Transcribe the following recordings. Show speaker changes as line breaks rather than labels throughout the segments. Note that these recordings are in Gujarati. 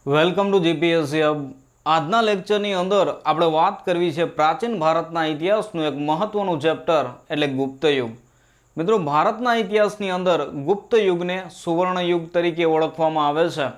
Welcome to GPSC hub. આજના લેક્ચરની અંદર આપણે વાત કરવી છે પ્રાચીન ભારતના ઇતિહાસનું એક મહત્વનું ચેપ્ટર એટલે ગુપ્ત યુગ। મિત્રો, ભારતના ઇતિહાસની અંદર ગુપ્ત યુગને સુવર્ણ યુગ તરીકે ઓળખવામાં આવે છે।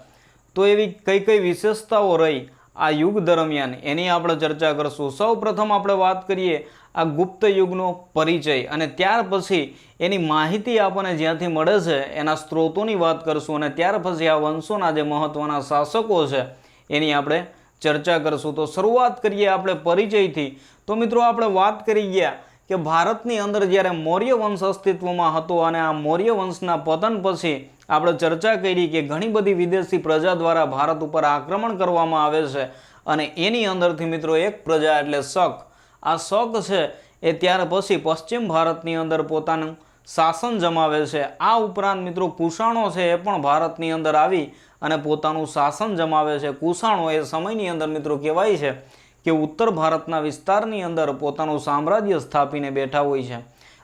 તો એવી કઈ કઈ વિશેષતાઓ રહી આ યુગ દરમિયાન એની આપણે ચર્ચા કરશું। સૌપ્રથમ આપણે વાત કરીએ આ ગુપ્ત યુગનો પરિચય અને ત્યાર પછી એની માહિતી આપણને જ્યાંથી મળે છે એના સ્ત્રોતોની વાત કરશું અને ત્યાર પછી આ વંશોના જે મહત્વના શાસકો છે એની આપણે ચર્ચા કરશું। તો શરૂઆત કરીએ આપણે પરિચયથી। તો મિત્રો, આપણે વાત કરી ગયા કે ભારતની અંદર જ્યારે મૌર્ય વંશ અસ્તિત્વમાં હતો અને આ મૌર્ય વંશના પતન પછી આપણે ચર્ચા કરી કે ઘણી બધી વિદેશી પ્રજા દ્વારા ભારત ઉપર આક્રમણ કરવામાં આવે છે અને એની અંદરથી મિત્રો એક પ્રજા એટલે શક, આ શક છે એ ત્યાર પછી પશ્ચિમ ભારતની અંદર પોતાનું શાસન જમાવે છે। આ ઉપરાંત મિત્રો કુષાણો છે એ પણ ભારતની અંદર આવી અને પોતાનું શાસન જમાવે છે। કુષાણો એ સમયની અંદર મિત્રો કહેવાય છે કે ઉત્તર ભારતના વિસ્તારની અંદર પોતાનું સામ્રાજ્ય સ્થાપીને બેઠા હોય છે।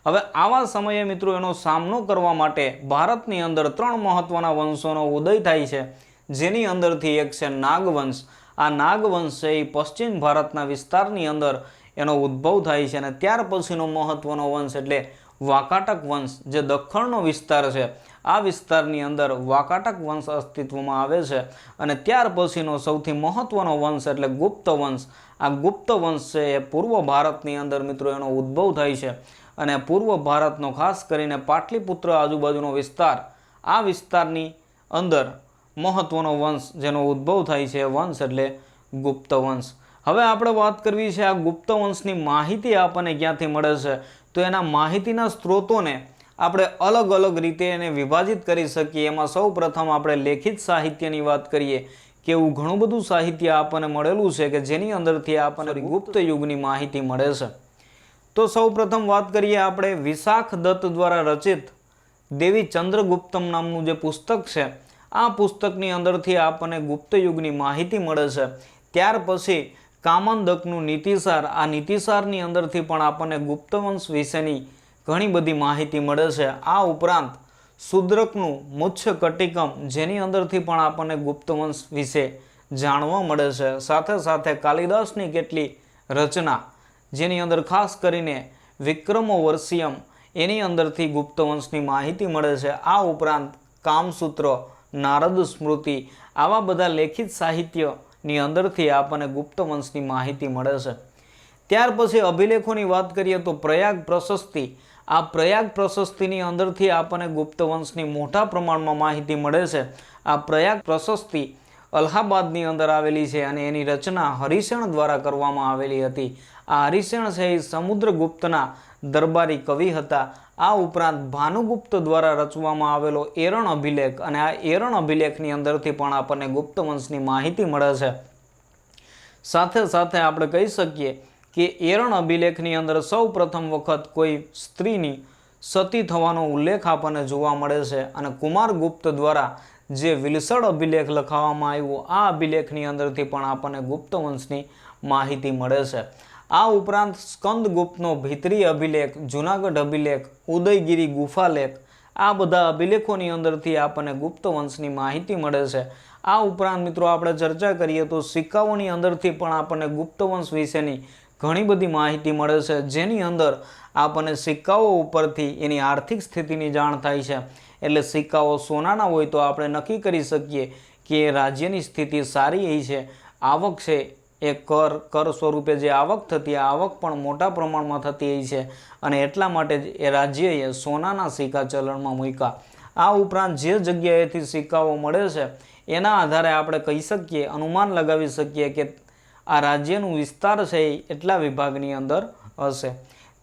હવે આવા સમયે મિત્રો એનો સામનો કરવા માટે ભારતની અંદર ત્રણ મહત્વના વંશોનો ઉદય થાય છે, જેની અંદરથી એક છે નાગવંશ। આ નાગવંશ છે એ પશ્ચિમ ભારતના વિસ્તારની અંદર એનો ઉદ્ભવ થાય છે અને ત્યાર પછીનો મહત્વનો વંશ એટલે વાકાટક વંશ, જે દખ્ખણનો વિસ્તાર છે આ વિસ્તારની અંદર વાકાટક વંશ અસ્તિત્વમાં આવે છે અને ત્યાર પછીનો સૌથી મહત્વનો વંશ એટલે ગુપ્ત વંશ। આ ગુપ્ત વંશ છે એ પૂર્વ ભારતની અંદર મિત્રો એનો ઉદ્ભવ થાય છે અને પૂર્વ ભારતનો ખાસ કરીને પાટલીપુત્ર આજુબાજુનો વિસ્તાર, આ વિસ્તારની અંદર મહત્વનો વંશ જેનો ઉદ્ભવ થાય છે વંશ એટલે ગુપ્ત વંશ। હવે આપણે વાત કરવી છે આ ગુપ્ત વંશની માહિતી આપણને ક્યાંથી મળે છે। તો એના માહિતીના સ્ત્રોતોને આપણે અલગ અલગ રીતે એને વિભાજિત કરી શકીએ। એમાં સૌ પ્રથમ આપણે લેખિત સાહિત્યની વાત કરીએ કે એવું ઘણું બધું સાહિત્ય આપણને મળેલું છે કે જેની અંદરથી આપણને ગુપ્ત યુગની માહિતી મળે છે। તો સૌ પ્રથમ વાત કરીએ આપણે વિશાખ દત્ત દ્વારા રચિત દેવી ચંદ્રગુપ્તમ નામનું જે પુસ્તક છે, આ પુસ્તકની અંદરથી આપણને ગુપ્ત યુગની માહિતી મળે છે। ત્યાર પછી કામંદકનું નીતિસાર, આ નીતિસારની અંદરથી પણ આપણને ગુપ્ત વંશ વિશેની ઘણી બધી માહિતી મળે છે। આ ઉપરાંત શુદ્રકનું મુચ્છ કટિકમ, જેની અંદરથી પણ આપણને ગુપ્ત વંશ વિશે જાણવા મળે છે। સાથે સાથે કાલિદાસની કેટલી રચના, જેની અંદર ખાસ કરીને વિક્રમોર્વશિયમ, એની અંદરથી ગુપ્ત વંશની માહિતી મળે છે। આ ઉપરાંત કામસૂત્ર, નારદ સ્મૃતિ, આવા બધા લેખિત સાહિત્યની અંદરથી આપણને ગુપ્ત વંશની માહિતી મળે છે। ત્યાર પછી અભિલેખોની વાત કરીએ તો પ્રયાગ પ્રશસ્તિ, આ પ્રયાગ પ્રશસ્તિની અંદરથી આપણને ગુપ્ત વંશની મોટા પ્રમાણમાં માહિતી મળે છે। આ પ્રયાગ પ્રશસ્તિ અલ્હાબાદની અંદર આવેલી છે અને એની રચના હરિસેન દ્વારા કરવામાં આવેલી હતી। આ હરિસેન છે એ સમુદ્રગુપ્તના દરબારી કવિ હતા। આ ઉપરાંત ભાનુગુપ્ત દ્વારા રચવામાં આવેલો એરણ અભિલેખ, અને આ એરણ અભિલેખની અંદરથી પણ આપણને ગુપ્ત વંશની માહિતી મળે છે। સાથે સાથે આપણે કહી શકીએ કે એરણ અભિલેખની અંદર સૌ પ્રથમ વખત કોઈ સ્ત્રીની સતી થવાનો ઉલ્લેખ આપણને જોવા મળે છે અને કુમારગુપ્ત દ્વારા જે વિલસડ અભિલેખ લખાવવામાં આવ્યો, આ અભિલેખની અંદરથી પણ આપણને ગુપ્ત વંશની માહિતી મળે છે। આ ઉપરાંત સ્કંદગુપ્તનો ભીતરી અભિલેખ, જૂનાગઢ અભિલેખ, ઉદયગીરી ગુફાલેખ, આ બધા અભિલેખોની અંદરથી આપણને ગુપ્ત વંશની માહિતી મળે છે। આ ઉપરાંત મિત્રો આપણે ચર્ચા કરીએ તો સિક્કાઓની અંદરથી પણ આપણને ગુપ્ત વંશ વિશેની ઘણી બધી માહિતી મળે છે, જેની અંદર આપણને સિક્કાઓ ઉપરથી એની આર્થિક સ્થિતિની જાણ થાય છે। એટલે સિક્કાઓ સોનાના હોય તો આપણે નક્કી કરી શકીએ કે રાજ્યની સ્થિતિ સારી છે, આવક છે એ કર સ્વરૂપે જે આવક થતી, આ આવક પણ મોટા પ્રમાણમાં થતી છે અને એટલા માટે જ એ રાજ્યએ સોનાના સિક્કા ચલણમાં મૂક્યા। આ ઉપરાંત જે જગ્યાએથી સિક્કાઓ મળે છે એના આધારે આપણે કહી શકીએ, અનુમાન લગાવી શકીએ કે આ રાજ્યનું વિસ્તાર છે એ એટલા વિભાગની અંદર હશે।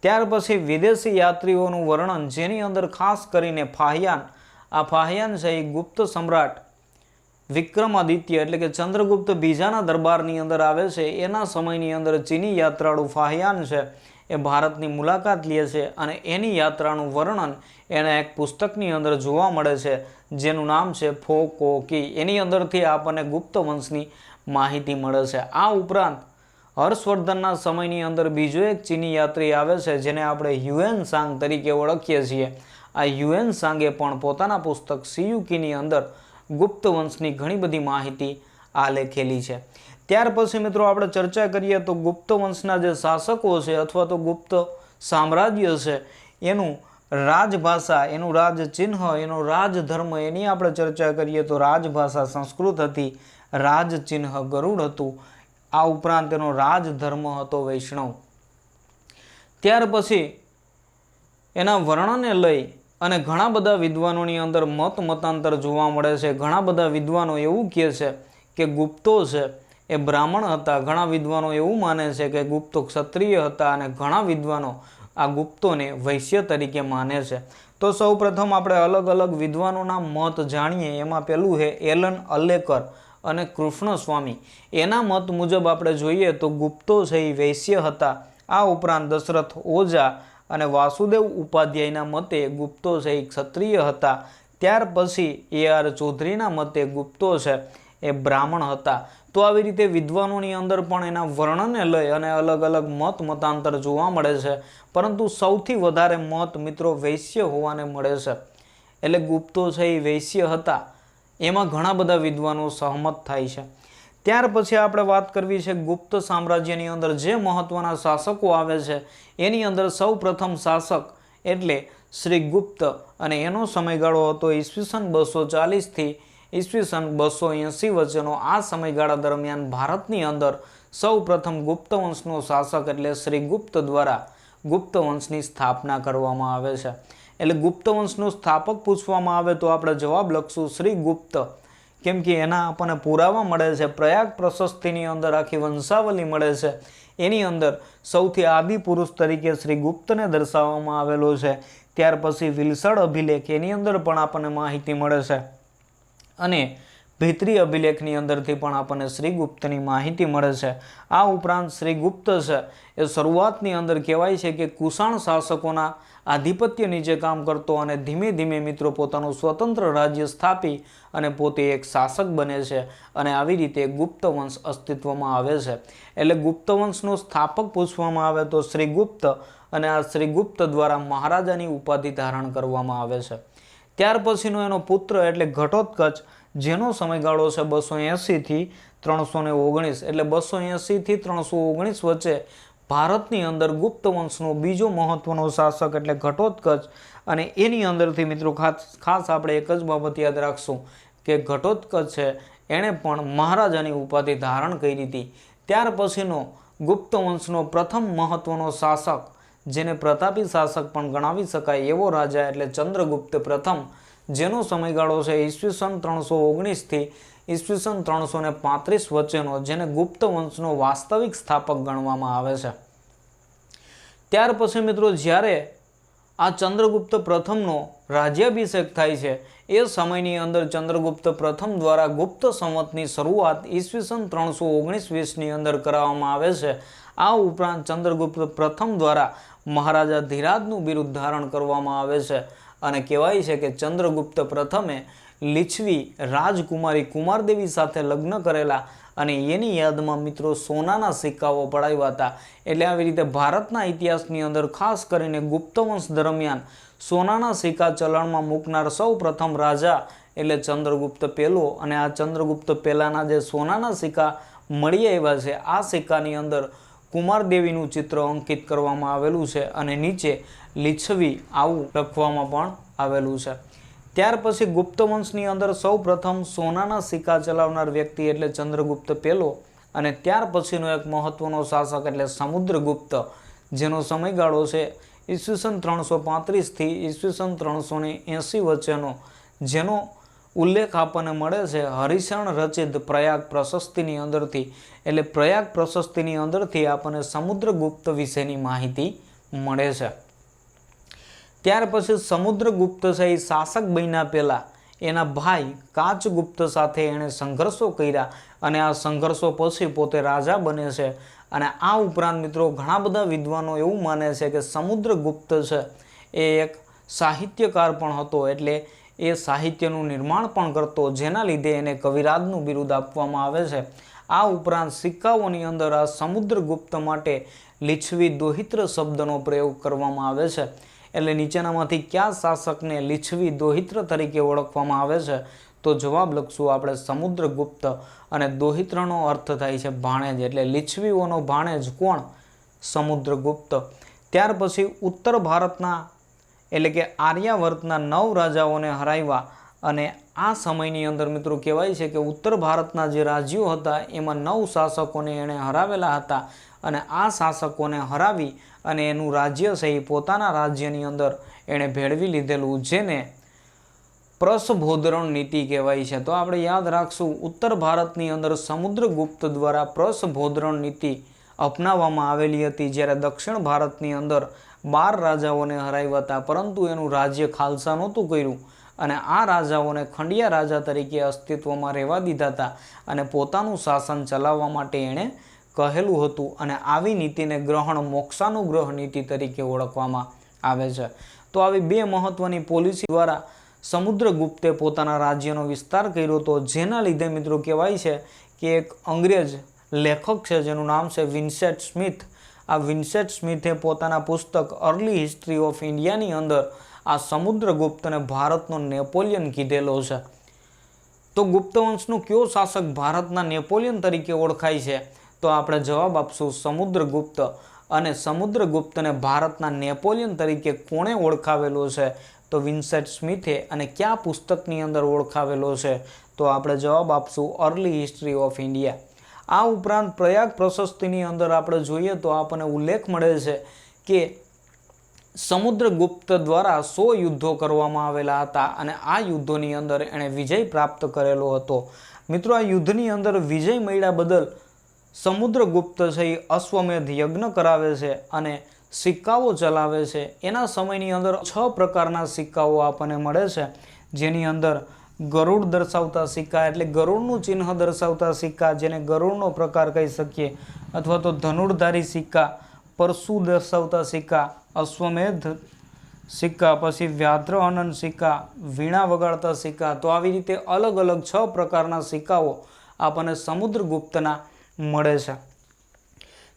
ત્યાર પછી વિદેશી યાત્રીઓનું વર્ણન, જેની અંદર ખાસ કરીને ફાહિયાન, આ ફાહિયાન છે એ ગુપ્ત સમ્રાટ વિક્રમાદિત્ય એટલે કે ચંદ્રગુપ્ત બીજાના દરબારની અંદર આવે છે। એના સમયની અંદર ચીની યાત્રાળુ ફાહિયાન છે એ ભારતની મુલાકાત લે છે અને એની યાત્રાનું વર્ણન એના એક પુસ્તકની અંદર જોવા મળે છે, જેનું નામ છે ફો કો કી। એની અંદરથી આપણને ગુપ્ત વંશની માહિતી મળે છે। આ ઉપરાંત હર્ષવર્ધનના સમયની અંદર બીજો એક ચીની યાત્રી આવે છે જેને આપણે હ્યુએન સાંગ તરીકે ઓળખીએ છીએ। આ હ્યુએન સાંગે પણ પોતાના પુસ્તક સિયુકીની અંદર ગુપ્ત વંશની ઘણી બધી માહિતી આ લેખેલી છે। ત્યાર પછી મિત્રો આપણે ચર્ચા કરીએ તો ગુપ્ત વંશના જે શાસકો છે અથવા તો ગુપ્ત સામ્રાજ્ય છે એનું રાજભાષા, એનું રાજચિહ્ન, એનો રાજધર્મ, એની આપણે ચર્ચા કરીએ તો રાજભાષા સંસ્કૃત હતી, રાજચિહ્ન ગરુડ હતું, આ ઉપરાંત એનો રાજધર્મ હતો વૈષ્ણવ। ત્યાર પછી એના વર્ણનને લઈ અને ઘણા બધા વિદ્વાનોની અંદર મતાંતર જોવા મળે છે। ઘણા બધા વિદ્વાનો એવું કહે છે કે ગુપ્તો છે એ બ્રાહ્મણ હતા, ઘણા વિદ્વાનો એવું માને છે કે ગુપ્તો ક્ષત્રિય હતા અને ઘણા વિદ્વાનો આ ગુપ્તોને વૈશ્ય તરીકે માને છે। તો સૌ પ્રથમ આપણે અલગ અલગ વિદ્વાનોના મત જાણીએ। એમાં પહેલું છે એલન અલ્લેકર અને કૃષ્ણસ્વામી, એના મત મુજબ આપણે જોઈએ તો ગુપ્તો છે એ વૈશ્ય હતા। આ ઉપરાંત દશરથ ઓઝા અને વાસુદેવ ઉપાધ્યાયના મતે ગુપ્તો છે એ ક્ષત્રિય હતા। ત્યાર પછી AR ચૌધરીના મતે ગુપ્તો છે એ બ્રાહ્મણ હતા। તો આવી રીતે વિદ્વાનોની અંદર પણ એના વર્ણનને લઈ અને અલગ અલગ મતાંતર જોવા મળે છે, પરંતુ સૌથી વધારે મત મિત્રો વૈશ્ય હોવાને મળે છે। એટલે ગુપ્તો છે એ વૈશ્ય હતા એમાં ઘણા બધા વિદ્વાનો સહમત થાય છે। ત્યાર પછી આપણે વાત કરવી છે ગુપ્ત સામ્રાજ્યની અંદર જે મહત્વના શાસકો આવે છે એની અંદર સૌ પ્રથમ શાસક એટલે શ્રી ગુપ્ત અને એનો સમયગાળો હતો ઈસવીસન 240 થી ઈસવીસન 280 વચ્ચેનો। આ સમયગાળા દરમિયાન ભારતની અંદર સૌ પ્રથમ ગુપ્ત વંશનો શાસક એટલે શ્રી ગુપ્ત દ્વારા ગુપ્ત વંશની સ્થાપના કરવામાં આવે છે। એટલે ગુપ્ત વંશનો સ્થાપક પૂછવામાં આવે તો આપણે જવાબ લખશું શ્રી ગુપ્ત, કેમ કે એના આપણને પુરાવા મળે છે। પ્રયાગ પ્રશસ્તિની અંદર આખી વંશાવલી મળે છે, એની અંદર સૌથી આદિ પુરુષ તરીકે શ્રી ગુપ્તને દર્શાવવામાં આવેલો છે। ત્યાર પછી વિલસડ અભિલેખ, એની અંદર પણ આપણને માહિતી મળે છે અને ભીતરી અભિલેખની અંદરથી પણ આપણને શ્રીગુપ્તની માહિતી મળે છે। આ ઉપરાંત શ્રીગુપ્ત છે એ શરૂઆતની અંદર કહેવાય છે કે કુષાણ શાસકોના આધિપત્ય નીચે કામ કરતો અને ધીમે ધીમે મિત્રો પોતાનું સ્વતંત્ર રાજ્ય સ્થાપી અને પોતે એક શાસક બને છે અને આવી રીતે ગુપ્ત વંશ અસ્તિત્વમાં આવે છે। એટલે ગુપ્ત વંશનો સ્થાપક પૂછવામાં આવે તો શ્રીગુપ્ત અને આ શ્રીગુપ્ત દ્વારા મહારાજાની ઉપાધિ ધારણ કરવામાં આવે છે। ત્યાર પછીનો એનો પુત્ર એટલે ઘટોત્કચ, જેનો સમયગાળો છે 280 થી 319, એટલે 280 થી 319 વચ્ચે ભારતની અંદર ગુપ્ત વંશનો બીજો મહત્વનો શાસક એટલે ઘટોત્કચ। અને એની અંદરથી મિત્રો ખાસ આપણે એક જ બાબત યાદ રાખશું કે ઘટોત્કચ છે એણે પણ મહારાજાની ઉપાધિ ધારણ કરી હતી। ત્યાર પછીનો ગુપ્ત વંશનો પ્રથમ મહત્વનો શાસક, જેને પ્રતાપી શાસક પણ ગણાવી શકાય એવો રાજા એટલે ચંદ્રગુપ્ત પ્રથમ, જેનો સમયગાળો છે ઈસવીસન 319 થી ઈસવીસન 335 વચ્ચેનો, જેને ગુપ્ત વંશનો વાસ્તવિક સ્થાપક ગણવામાં આવે છે। ત્યાર પછી મિત્રો જ્યારે આ ચંદ્રગુપ્ત પ્રથમનો રાજ્યાભિષેક થાય છે એ સમયની અંદર ચંદ્રગુપ્ત પ્રથમ દ્વારા ગુપ્ત સંવતની શરૂઆત ઈસવીસન 319-20ની અંદર કરાવવામાં આવે છે। આ ઉપરાંત ચંદ્રગુપ્ત પ્રથમ દ્વારા મહારાજા ધીરાજનું બિરુદ ધારણ કરવામાં આવે છે અને કહેવાય છે કે ચંદ્રગુપ્ત પ્રથમે લીછવી રાજકુમારી કુમારદેવી સાથે લગ્ન કરેલા અને એની યાદમાં મિત્રો સોનાના સિક્કાઓ પડાવ્યા હતા। એટલે આવી રીતે ભારતના ઇતિહાસની અંદર ખાસ કરીને ગુપ્ત વંશ દરમિયાન સોનાના સિક્કા ચલણમાં મૂકનાર સૌ પ્રથમ રાજા એટલે ચંદ્રગુપ્ત પહેલો। અને આ ચંદ્રગુપ્ત પહેલાના જે સોનાના સિક્કા મળી આવ્યા છે આ સિક્કાની અંદર કુમારદેવીનું ચિત્ર અંકિત કરવામાં આવેલું છે અને નીચે લીછવી આવું લખવામાં પણ આવેલું છે। ત્યાર પછી ગુપ્ત વંશની અંદર સૌ પ્રથમ સોનાના સિક્કા ચલાવનાર વ્યક્તિ એટલે ચંદ્રગુપ્ત પહેલો અને ત્યાર પછીનો એક મહત્વનો શાસક એટલે સમુદ્રગુપ્ત, જેનો સમયગાળો છે ઈસવીસન 335 થી ઈસવીસન 380 વચ્ચેનો, જેનો ઉલ્લેખ આપણને મળે છે હરિશણ રચિત પ્રયાગ પ્રશસ્તિની અંદરથી। એટલે પ્રયાગ પ્રશસ્તિની અંદરથી આપણને સમુદ્રગુપ્ત વિશેની માહિતી મળે છે। ત્યાર પછી સમુદ્રગુપ્ત છે એ શાસક બન્યા પહેલા એના ભાઈ કાચગુપ્ત સાથે એણે સંઘર્ષો કર્યા અને આ સંઘર્ષો પછી પોતે રાજા બને છે। અને આ ઉપરાંત મિત્રો ઘણા બધા વિદ્વાનો એવું માને છે કે સમુદ્રગુપ્ત છે એ એક સાહિત્યકાર પણ હતો, એટલે એ સાહિત્યનું નિર્માણ પણ કરતો, જેના લીધે એને કવિરાજનું બિરુદ આપવામાં આવે છે। આ ઉપરાંત સિક્કાઓની અંદર આ સમુદ્રગુપ્ત માટે લીછવી દોહિત્ર શબ્દનો પ્રયોગ કરવામાં આવે છે। એટલે નીચેનામાંથી કયા શાસકને લીછવી દોહિત્ર તરીકે ઓળખવામાં આવે છે? તો જવાબ લખશું આપણે સમુદ્રગુપ્ત, અને દોહિત્રનો અર્થ થાય છે ભાણેજ, એટલે લીછવીઓનો ભાણેજ કોણ? સમુદ્રગુપ્ત. ત્યાર પછી ઉત્તર ભારતના એટલે કે આર્યાવર્તના 9 રાજાઓને હરાવ્યા, અને આ સમયની અંદર મિત્રો કહેવાય છે કે ઉત્તર ભારતના જે રાજ્યો હતા એમાં 9 શાસકોને એણે હરાવેલા હતા, અને આ શાસકોને હરાવી અને એનું રાજ્ય છે એ પોતાના રાજ્યની અંદર એણે ભેળવી લીધેલું, જેને પ્રસભોદરણ નીતિ કહેવાય છે. તો આપણે યાદ રાખશું, ઉત્તર ભારતની અંદર સમુદ્રગુપ્ત દ્વારા પ્રસભોદરણ નીતિ અપનાવવામાં આવેલી હતી, જ્યારે દક્ષિણ ભારતની અંદર 12 રાજાઓને હરાવ્યા હતા, પરંતુ એનું રાજ્ય ખાલસા નહોતું કર્યું, અને આ રાજાઓને ખંડિયા રાજા તરીકે અસ્તિત્વમાં રહેવા દીધા હતા, અને પોતાનું શાસન ચલાવવા માટે એણે કહેલું હતું, અને આવી નીતિને ગ્રહણ મોક્ષાનુગ્રહ નીતિ તરીકે ઓળખવામાં આવે છે. તો આવી 2 મહત્વની પોલિસી દ્વારા સમુદ્રગુપ્તે પોતાના રાજ્યનો વિસ્તાર કર્યો હતો, જેના લીધે મિત્રો કહેવાય છે કે એક અંગ્રેજ લેખક છે જેનું નામ છે વિન્સેન્ટ સ્મિથ. આ વિન્સેન્ટ સ્મિથે પોતાના પુસ્તક અર્લી હિસ્ટ્રી ઓફ ઇન્ડિયાની અંદર આ સમુદ્રગુપ્તને ભારતનો નેપોલિયન કીધેલો છે. તો ગુપ્ત વંશનો કયો શાસક ભારતના નેપોલિયન તરીકે ઓળખાય છે? તો આપણે જવાબ આપશું સમુદ્રગુપ્ત, અને સમુદ્રગુપ્તને ભારતના નેપોલિયન તરીકે કોણે ઓળખાવેલો છે? તો વિન્સેન્ટ સ્મિથે. અને કયા પુસ્તકની અંદર ઓળખાવેલો છે? તો આપણે જવાબ આપશું અર્લી હિસ્ટ્રી ઓફ ઇન્ડિયા. આ ઉપરાંત પ્રયાગ પ્રશસ્તિની અંદર આપણે જોઈએ તો આપણને ઉલ્લેખ મળે છે કે સમુદ્રગુપ્ત દ્વારા 100 યુદ્ધો કરવામાં આવેલા હતા, અને આ યુદ્ધોની અંદર એણે વિજય પ્રાપ્ત કરેલો હતો. મિત્રો, આ યુદ્ધની અંદર વિજય મળ્યા બદલ સમુદ્રગુપ્ત છે એ અશ્વમેધ યજ્ઞ કરાવે છે અને સિક્કાઓ ચલાવે છે. એના સમયની અંદર 6 પ્રકારના સિક્કાઓ આપણને મળે છે, જેની અંદર ગરુડ દર્શાવતા સિક્કા, એટલે ગરુડનું ચિહ્ન દર્શાવતા સિક્કા, જેને ગરુડનો પ્રકાર કહી શકીએ, અથવા તો ધનુર્ધારી સિક્કા, પરશુ દર્શાવતા સિક્કા, અશ્વમેધ સિક્કા, પછી વ્યાઘ્ર હનન સિક્કા, વીણા વગાડતા સિક્કા. તો આવી રીતે અલગ અલગ 6 પ્રકારના સિક્કાઓ આપણને સમુદ્રગુપ્તના મળે છે.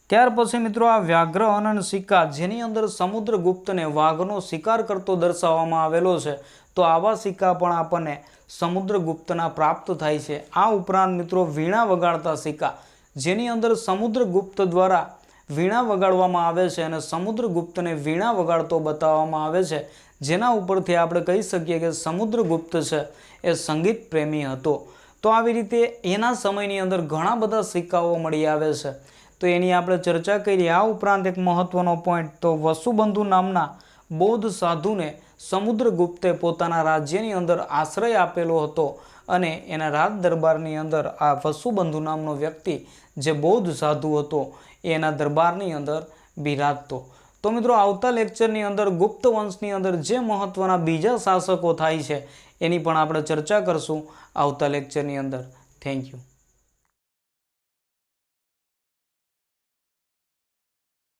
ત્યાર પછી મિત્રો આ વ્યાઘ્ર હનન સિક્કા, જેની અંદર સમુદ્રગુપ્તને વાઘનો શિકાર કરતો દર્શાવવામાં આવેલો છે, તો આવા સિક્કા પણ આપણને સમુદ્રગુપ્તના પ્રાપ્ત થાય છે. આ ઉપરાંત મિત્રો વીણા વગાડતા સિક્કા, જેની અંદર સમુદ્રગુપ્ત દ્વારા વીણા વગાડવામાં આવે છે, અને સમુદ્રગુપ્તને વીણા વગાડતો બતાવવામાં આવે છે, જેના ઉપરથી આપણે કહી શકીએ કે સમુદ્રગુપ્ત છે એ સંગીત પ્રેમી હતો. તો આવી રીતે એના સમયની અંદર ઘણા બધા સિક્કાઓ મળી આવે છે, તો એની આપણે ચર્ચા કરી. આ ઉપરાંત એક મહત્વનો પોઈન્ટ, તો વસુબંધુ નામના બૌદ્ધ સાધુને સમુદ્રગુપ્તે પોતાના રાજ્યની અંદર આશ્રય આપેલો હતો, અને એના રાજ દરબારની અંદર આ વસુબંધુ નામનો વ્યક્તિ જે બૌદ્ધ સાધુ હતો એના દરબારની અંદર બિરાજતો. તો મિત્રો, આવતા લેક્ચરની અંદર ગુપ્ત વંશની અંદર જે મહત્વના બીજા શાસકો થાય છે એની પણ આપણે ચર્ચા કરશું આવતા લેક્ચરની અંદર. Thank you.